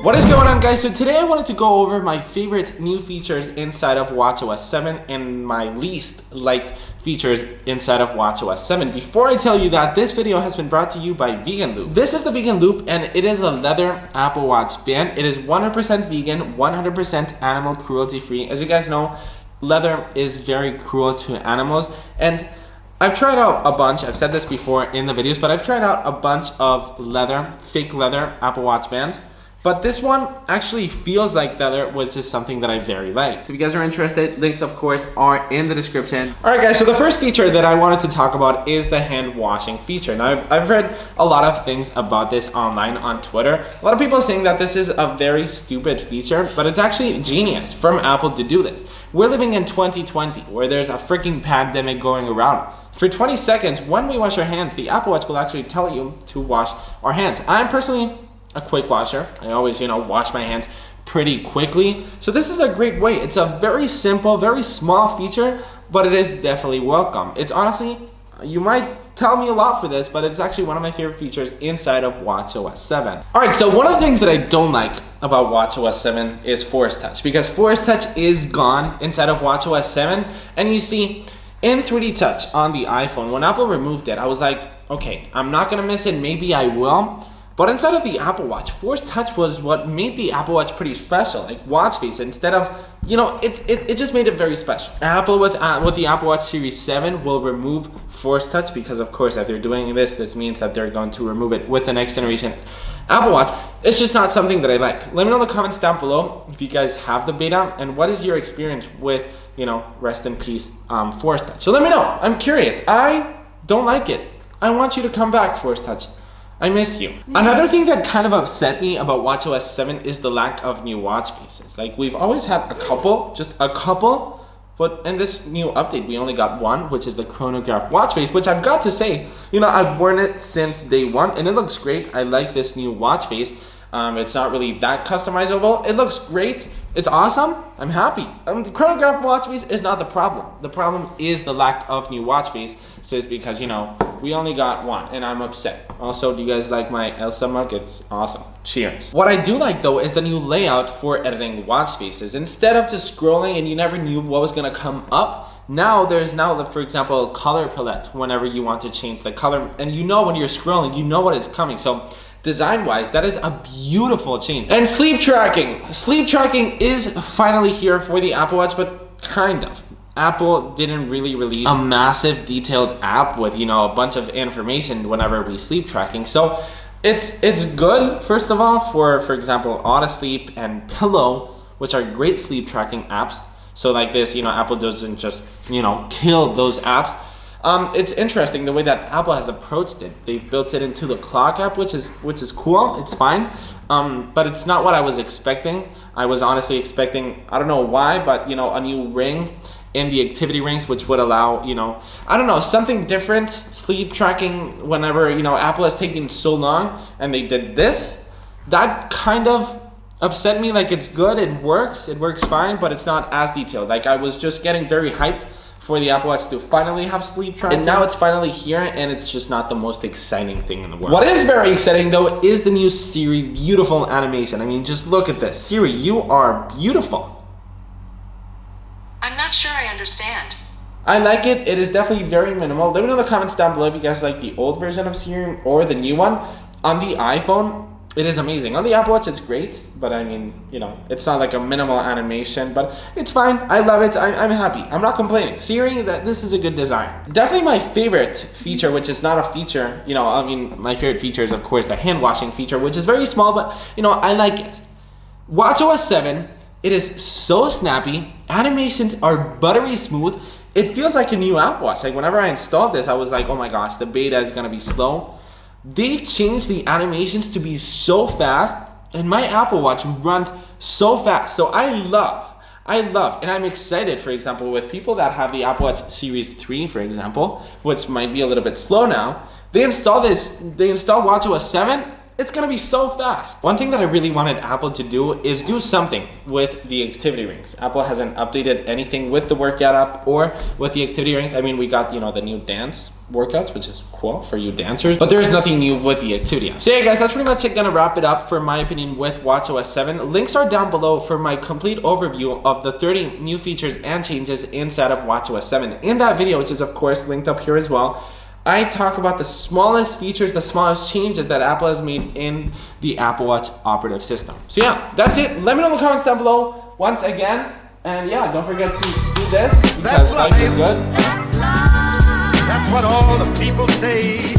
What is going on, guys? So today I wanted to go over my favorite new features inside of watchOS 7 and my least liked features inside of watchOS 7. Before I tell you that, this video has been brought to you by Vegan Loop. This is the Vegan Loop and it is a leather Apple Watch band. It is 100% vegan, 100% animal cruelty free. As you guys know, leather is very cruel to animals, and I've tried out a bunch, I've said this before in the videos, but I've tried out a bunch of leather, fake leather Apple Watch bands. But this one actually feels like leather, which is something that I very like. If you guys are interested, links of course are in the description. Alright guys, so the first feature that I wanted to talk about is the hand washing feature. Now I've read a lot of things about this online on Twitter. A lot of people are saying that this is a very stupid feature, but it's actually genius from Apple to do this. We're living in 2020 where there's a freaking pandemic going around. For 20 seconds, when we wash our hands, the Apple Watch will actually tell you to wash our hands. I'm personally a quick washer. I always, wash my hands pretty quickly. So this is a great way. It's a very simple, very small feature, but it is definitely welcome. It's honestly, you might tell me a lot for this, but it's actually one of my favorite features inside of watchOS 7. All right, so one of the things that I don't like about watchOS 7 is Force Touch, because Force Touch is gone inside of watchOS 7. And you see, in 3D Touch on the iPhone, when Apple removed it, I was like, okay, I'm not gonna miss it, maybe I will. But inside of the Apple Watch, Force Touch was what made the Apple Watch pretty special. Like watch face, instead of, it just made it very special. Apple with the Apple Watch Series 7 will remove Force Touch, because of course if they're doing this means that they're going to remove it with the next generation Apple Watch. It's just not something that I like. Let me know in the comments down below if you guys have the beta and what is your experience with, rest in peace, Force Touch. So let me know, I'm curious. I don't like it. I want you to come back, Force Touch. I miss you. Another thing that kind of upset me about watchOS 7 is the lack of new watch faces. Like, we've always had a couple, just a couple, but in this new update, we only got one, which is the chronograph watch face, which I've got to say, I've worn it since day one, and it looks great. I like this new watch face. It's not really that customizable. It looks great. It's awesome. I'm happy. The chronograph watch face is not the problem. The problem is the lack of new watch faces, because, we only got one, and I'm upset. Also, do you guys like my Elsa mug? It's awesome. Cheers. What I do like, though, is the new layout for editing watch faces. Instead of just scrolling and you never knew what was gonna come up, there's now, for example, a color palette whenever you want to change the color. And when you're scrolling, you know what is coming. So design-wise, that is a beautiful change. And sleep tracking. Sleep tracking is finally here for the Apple Watch, but kind of. Apple didn't really release a massive detailed app with, a bunch of information whenever we sleep tracking. So it's good, first of all, for example, Auto Sleep and Pillow, which are great sleep tracking apps. So like this, Apple doesn't just, kill those apps. It's interesting the way that Apple has approached it. They've built it into the clock app, which is cool. It's fine, but it's not what I was expecting. I was honestly expecting, I don't know why, but a new ring in the activity rings, which would allow, I don't know, something different, sleep tracking. Whenever Apple has taken so long and they did this, that kind of upset me. Like, it's good, it works fine, but it's not as detailed. Like, I was just getting very hyped for the Apple Watch to finally have sleep tracking. And now it's finally here, and it's just not the most exciting thing in the world. What is very exciting, though, is the new Siri beautiful animation. I mean, just look at this. Siri, you are beautiful. I'm not sure I understand. I like it. It is definitely very minimal. Let me know in the comments down below if you guys like the old version of Siri or the new one. On the iPhone, it is amazing. On the Apple Watch, it's great, but I mean, it's not like a minimal animation, but it's fine. I love it. I'm happy. I'm not complaining. Siri, this is a good design. Definitely my favorite feature, which is not a feature, my favorite feature is, of course, the hand washing feature, which is very small, but, I like it. watchOS 7, it is so snappy. Animations are buttery smooth. It feels like a new Apple Watch. Like, whenever I installed this, I was like, oh my gosh, the beta is gonna be slow. They've changed the animations to be so fast, and my Apple Watch runs so fast. So I love, and I'm excited, for example, with people that have the Apple Watch Series 3, for example, which might be a little bit slow now. They install watchOS 7, it's gonna be so fast. One thing that I really wanted Apple to do is do something with the activity rings. Apple hasn't updated anything with the workout app or with the activity rings. I mean, we got, you know, the new dance workouts, which is cool for you dancers, but there is nothing new with the activity app. So yeah, guys, that's pretty much gonna wrap it up for my opinion with watchOS 7. Links are down below for my complete overview of the 30 new features and changes inside of watchOS 7. In that video, which is of course linked up here as well, I talk about the smallest features, the smallest changes that Apple has made in the Apple Watch operative system. So yeah, that's it. Let me know in the comments down below once again. And yeah, don't forget to do this because life is good. That's what all the people say.